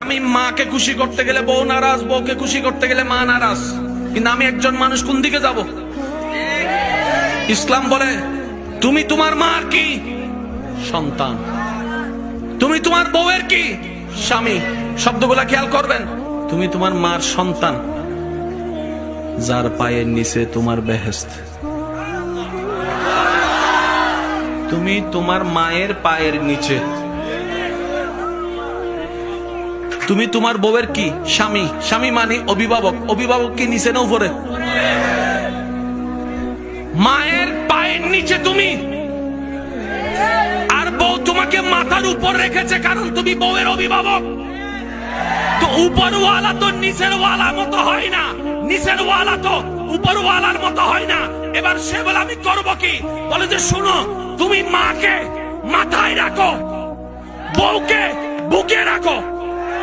আমি মাকে খুশি করতে গেলে বউ নারাজ, বউকে খুশি করতে গেলে মা নারাজ। কিন্তু আমি একজন মানুষ, কোন দিকে যাব? ইসলাম বলে তুমি তোমার মার কি? সন্তান। তুমি তোমার বউয়ের কি? স্বামী। শব্দগুলা খেয়াল করবেন। তুমি তোমার মার সন্তান, যার পায়ের নিচে তোমার বেহেশত। তুমি তোমার মায়ের পায়ের নিচে। তুমি তোমার বউয়ের কি? স্বামী। স্বামী মানে অভিভাবক। অভিভাবক কি নিচে না উপরে? মায়ের পায়ের নিচে তুমি, আর বউ তোমাকে মাথার উপর রেখেছে, কারণ তুমি বউয়ের অভিভাবক। তো উপরওয়ালা তো নিচের ওয়ালার মতো হয় না, নিচের ওয়ালা তো উপরওয়ালার মতো হয় না। এবার সে বলে আমি করব কি? বলে যে শুনো, তুমি মাকে মাথায় রাখো, বউকে বুকে রাখো।